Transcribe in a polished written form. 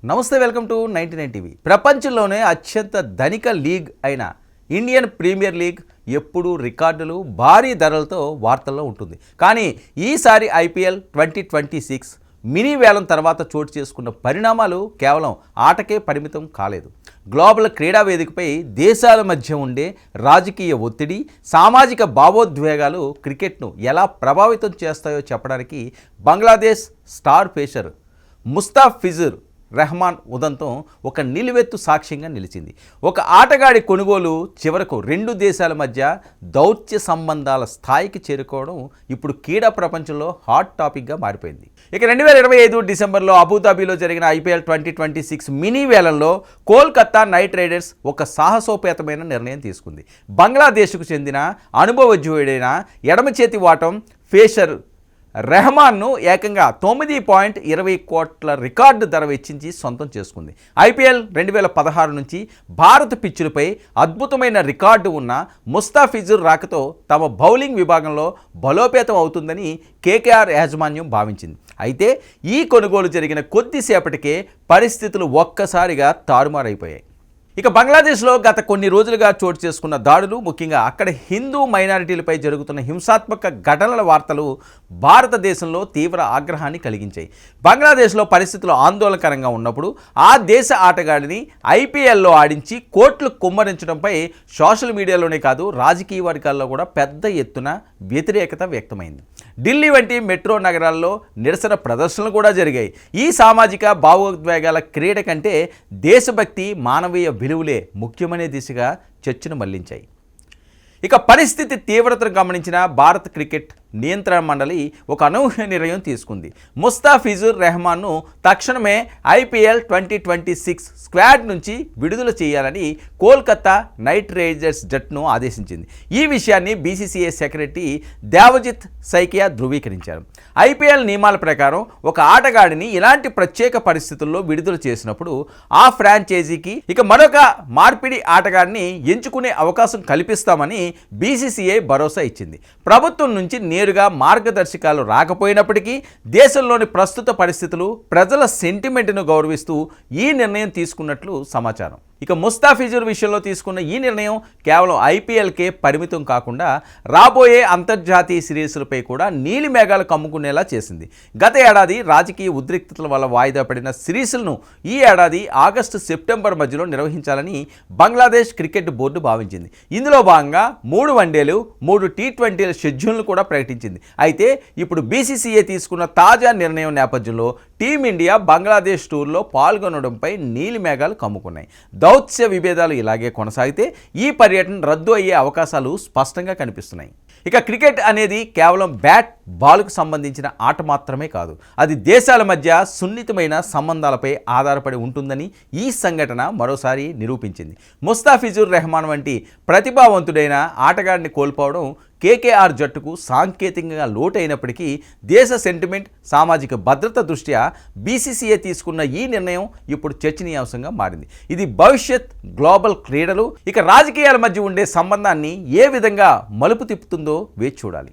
నమస్తే, welcome to 99 TV. ప్రపంచంలోనే అత్యంత ధనిక లీగ్ అయిన ఇండియన్ ప్రీమియర్ లీగ్ ఎప్పుడూ రికార్డులు, భారీ ధరలతో వార్తల్లో ఉంటుంది. కానీ ఈసారి ఐపీఎల్ 2026 మినీ వేలం తర్వాత చోటు చేసుకున్న పరిణామాలు కేవలం ఆటకే పరిమితం కాలేదు. గ్లోబల్ క్రీడా వేదికపై దేశాల మధ్య ఉండే రాజకీయ ఒత్తిడి, సామాజిక భావోద్వేగాలు క్రికెట్ను ఎలా ప్రభావితం చేస్తాయో చెప్పడానికి బంగ్లాదేశ్ స్టార్ పేసర్ ముస్తాఫిజుర్ రెహమాన్ ఉదంతం ఒక నిలువెత్తు సాక్ష్యంగా నిలిచింది. ఒక ఆటగాడి కొనుగోలు చివరకు రెండు దేశాల మధ్య దౌత్య సంబంధాల స్థాయికి చేరుకోవడం ఇప్పుడు క్రీడా ప్రపంచంలో హాట్ టాపిక్గా మారిపోయింది. ఇక 2025 డిసెంబర్లో అబుదాబిలో జరిగిన ఐపీఎల్ 2026 మినీ వేలంలో కోల్కతా నైట్ రైడర్స్ ఒక సాహసోపేతమైన నిర్ణయం తీసుకుంది. బంగ్లాదేశ్కు చెందిన అనుభవజ్ఞుడైన ఎడమ చేతి వాటం పేసర్ రెహమాన్ను ఏకంగా 9.20 కోట్ల రికార్డు ధర వెచ్చించి సొంతం చేసుకుంది. ఐపీఎల్ 2016 నుంచి భారత పిచ్చులపై అద్భుతమైన రికార్డు ఉన్న ముస్తాఫిజుర్ రాకతో తమ బౌలింగ్ విభాగంలో బలోపేతం అవుతుందని కేకేఆర్ యాజమాన్యం భావించింది. అయితే ఈ కొనుగోలు జరిగిన కొద్దిసేపటికే పరిస్థితులు ఒక్కసారిగా తారుమారైపోయాయి. ఇక బంగ్లాదేశ్లో గత కొన్ని రోజులుగా చోటు చేసుకున్న దాడులు, ముఖ్యంగా అక్కడ హిందూ మైనారిటీలపై జరుగుతున్న హింసాత్మక ఘటనల వార్తలు భారతదేశంలో తీవ్ర ఆగ్రహాన్ని కలిగించాయి. బంగ్లాదేశ్లో పరిస్థితులు ఆందోళనకరంగా ఉన్నప్పుడు ఆ దేశ ఆటగాడిని ఐపీఎల్లో ఆడించి కోట్లు కుమ్మరించడంపై సోషల్ మీడియాలోనే కాదు, రాజకీయ వర్గాల్లో కూడా పెద్ద ఎత్తున వ్యతిరేకత వ్యక్తమైంది. ఢిల్లీ వంటి మెట్రో నగరాల్లో నిరసన ప్రదర్శనలు కూడా జరిగాయి. ఈ సామాజిక భావోద్వేగాల క్రీడ కంటే దేశభక్తి, మానవీయ విలువలే ముఖ్యమనే దిశగా చర్చను మళ్లించాయి. ఇక పరిస్థితి తీవ్రతను గమనించిన భారత క్రికెట్ నియంత్రణ మండలి ఒక అనూహ్య నిర్ణయం తీసుకుంది. ముస్తాఫిజుర్ రెహమాన్ను తక్షణమే ఐపీఎల్ 2026 స్క్వాడ్ నుంచి విడుదల చేయాలని కోల్కతా నైట్ రైడర్స్ జట్టును ఆదేశించింది. ఈ విషయాన్ని బీసీసీఐ సెక్రటరీ దేవజిత్ సైకియా ధృవీకరించారు. ఐపీఎల్ నియమాల ప్రకారం ఒక ఆటగాడిని ఇలాంటి ప్రత్యేక పరిస్థితుల్లో విడుదల చేసినప్పుడు ఆ ఫ్రాంచైజీకి ఇక మరొక మార్పిడి ఆటగాడిని ఎంచుకునే అవకాశం కల్పిస్తామని బీసీసీఐ భరోసా ఇచ్చింది. ప్రభుత్వం నుంచి నేరుగా మార్గదర్శకాలు రాకపోయినప్పటికీ దేశంలోని ప్రస్తుత పరిస్థితులు, ప్రజల సెంటిమెంట్ను గౌరవిస్తూ ఈ నిర్ణయం తీసుకున్నట్లు సమాచారం. ఇక ముస్తాఫిజుర్ విషయంలో తీసుకున్న ఈ నిర్ణయం కేవలం ఐపీఎల్కే పరిమితం కాకుండా రాబోయే అంతర్జాతీయ సిరీస్లపై కూడా నీలి మేఘాలు కమ్ముకునేలా చేసింది. గత ఏడాది రాజకీయ ఉద్రిక్తతల వల్ల వాయిదా పడిన సిరీస్లను ఈ ఏడాది ఆగస్టు, సెప్టెంబర్ మధ్యలో నిర్వహించాలని బంగ్లాదేశ్ క్రికెట్ బోర్డు భావించింది. ఇందులో భాగంగా 3 వన్డేలు, 3 టీ20ల షెడ్యూల్ను కూడా ప్రకటించింది. అయితే ఇప్పుడు బీసీసీఐ తీసుకున్న తాజా నిర్ణయం నేపథ్యంలో టీమిండియా బంగ్లాదేశ్ టూర్లో పాల్గొనడంపై నీలి మేఘాలు కమ్ముకున్నాయి. దౌత్య విభేదాలు ఇలాగే కొనసాగితే ఈ పర్యటన రద్దు అయ్యే అవకాశాలు స్పష్టంగా కనిపిస్తున్నాయి. ఇక క్రికెట్ అనేది కేవలం బ్యాట్, బాల్కు సంబంధించిన ఆట మాత్రమే కాదు, అది దేశాల మధ్య సున్నితమైన సంబంధాలపై ఆధారపడి ఉంటుందని ఈ సంఘటన మరోసారి నిరూపించింది. ముస్తాఫిజుర్ రెహమాన్ వంటి ప్రతిభావంతుడైన ఆటగాడిని కోల్పోవడం కేకేఆర్ జట్టుకు సాంకేతికంగా లోటైనప్పటికీ దేశ సెంటిమెంట్, సామాజిక భద్రత దృష్ట్యా బీసీసీఐ తీసుకున్న ఈ నిర్ణయం ఇప్పుడు చర్చనీయాంశంగా మారింది. ఇది భవిష్యత్ గ్లోబల్ క్రీడలు, ఇక రాజకీయాల మధ్య ఉండే సంబంధాన్ని ఏ విధంగా మలుపు తిప్పుతుందో వేచి చూడాలి.